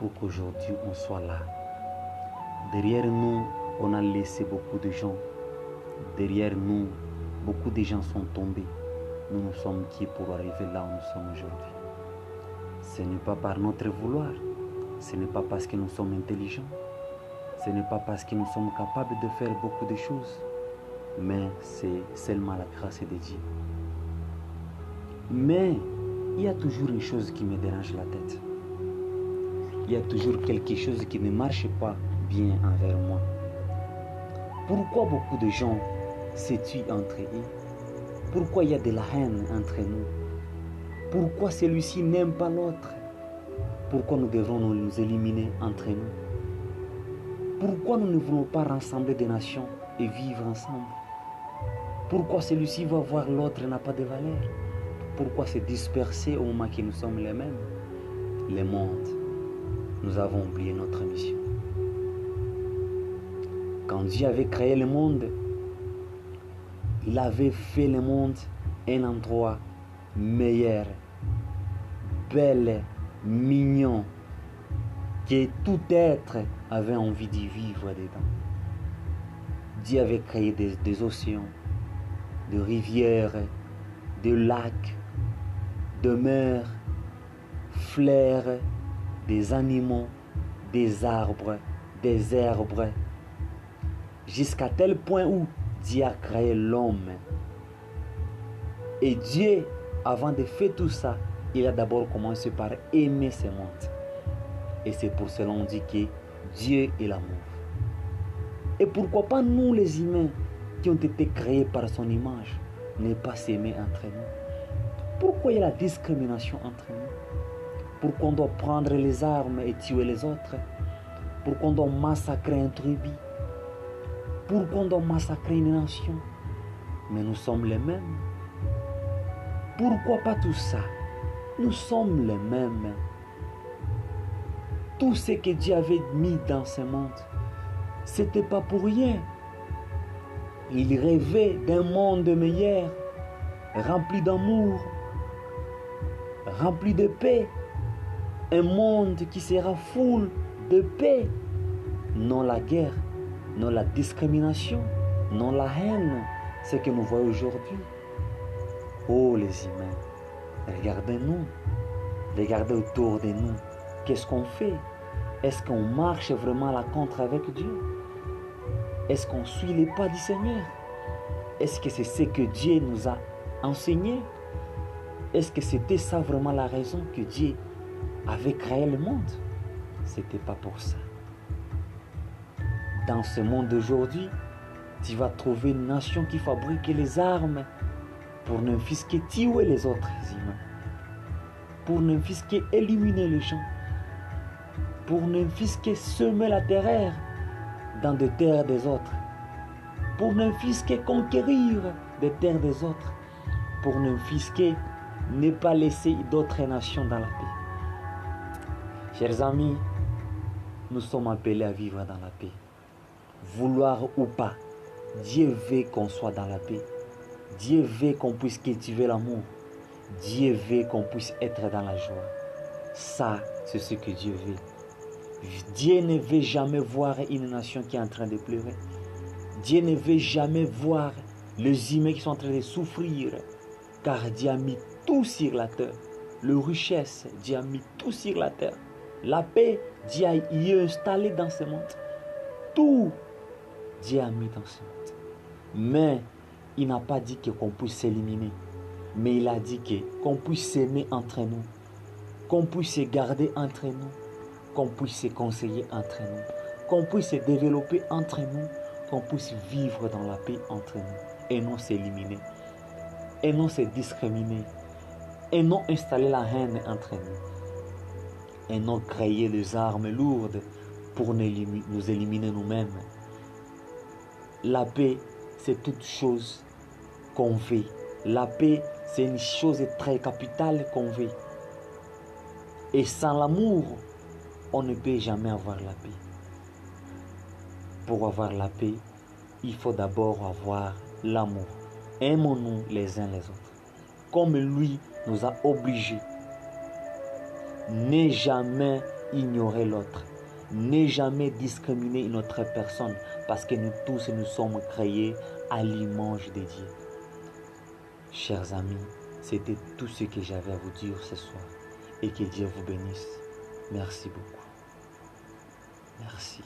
pour qu'aujourd'hui on soit là. Derrière nous, on a laissé beaucoup de gens. Derrière nous, beaucoup de gens sont tombés. Nous sommes qui pour arriver là où nous sommes aujourd'hui? Ce n'est pas par notre vouloir. Ce n'est pas parce que nous sommes intelligents. Ce n'est pas parce que nous sommes capables de faire beaucoup de choses. Mais c'est seulement la grâce de Dieu. Mais il y a toujours une chose qui me dérange la tête. Il y a toujours quelque chose qui ne marche pas bien envers moi. Pourquoi beaucoup de gens se tuent entre eux? Pourquoi il y a de la haine entre nous? Pourquoi celui-ci n'aime pas l'autre? Pourquoi nous devons nous éliminer entre nous? Pourquoi nous ne voulons pas rassembler des nations et vivre ensemble? Pourquoi celui-ci va voir l'autre n'a pas de valeur? Pourquoi se disperser au moment que nous sommes les mêmes? Le monde, nous avons oublié notre mission. Quand Dieu avait créé le monde, il avait fait le monde un endroit meilleur, bel, mignon, que tout être avait envie d'y vivre dedans. Dieu avait créé des océans, des rivières, des lacs, des mers, fleurs, des animaux, des arbres, des herbes, jusqu'à tel point où Dieu a créé l'homme. Et Dieu, avant de faire tout ça, il a d'abord commencé par aimer ce monde. Et c'est pour cela qu'on dit que Dieu est l'amour. Et pourquoi pas nous les humains qui ont été créés par son image, ne pas s'aimer entre nous? Pourquoi il y a la discrimination entre nous? Pourquoi on doit prendre les armes et tuer les autres? Pourquoi on doit massacrer un tribu? Pourquoi on doit massacrer une nation? Mais nous sommes les mêmes. Pourquoi pas tout ça? Nous sommes les mêmes. Tout ce que Dieu avait mis dans ce monde, c'était pas pour rien. Il rêvait d'un monde meilleur, rempli d'amour, rempli de paix. Un monde qui sera full de paix. Non la guerre, non la discrimination, non la haine, ce que nous voyons aujourd'hui. Oh les humains, regardez-nous, regardez autour de nous. Qu'est-ce qu'on fait? Est-ce qu'on marche vraiment à la contre avec Dieu? Est-ce qu'on suit les pas du Seigneur? Est-ce que c'est ce que Dieu nous a enseigné? Est-ce que c'était ça vraiment la raison que Dieu avait créé le monde? C'était pas pour ça. Dans ce monde d'aujourd'hui, tu vas trouver une nation qui fabrique les armes pour ne fût-ce que tuer les autres humains, pour ne fût-ce que éliminer les gens, pour ne fût-ce que semer la terreur dans des terres des autres, pour ne fût-ce que conquérir des terres des autres, pour ne fût-ce que ne pas laisser d'autres nations dans la paix. Chers amis, nous sommes appelés à vivre dans la paix. Vouloir ou pas, Dieu veut qu'on soit dans la paix. Dieu veut qu'on puisse cultiver l'amour. Dieu veut qu'on puisse être dans la joie. Ça, c'est ce que Dieu veut. Dieu ne veut jamais voir une nation qui est en train de pleurer. Dieu ne veut jamais voir les humains qui sont en train de souffrir. Car Dieu a mis tout sur la terre. La richesse, Dieu a mis tout sur la terre. La paix, Dieu a y installé dans ce monde. Tout, Dieu a mis dans ce monde. Mais il n'a pas dit qu'on puisse s'éliminer. Mais il a dit qu'on puisse s'aimer entre nous. Qu'on puisse se garder entre nous. Qu'on puisse se conseiller entre nous. Qu'on puisse se développer entre nous. Qu'on puisse vivre dans la paix entre nous. Et non s'éliminer. Et non se discriminer. Et non installer la haine entre nous. Et non créer des armes lourdes pour nous éliminer nous-mêmes. La paix, c'est toute chose qu'on veut. La paix, c'est une chose très capitale qu'on veut. Et sans l'amour, on ne peut jamais avoir la paix. Pour avoir la paix, il faut d'abord avoir l'amour. Aimons-nous les uns les autres. Comme lui nous a obligés. Ne jamais ignorer l'autre. Ne jamais discriminer une autre personne parce que nous tous nous sommes créés à l'image de Dieu. Chers amis, c'était tout ce que j'avais à vous dire ce soir et que Dieu vous bénisse. Merci beaucoup. Merci.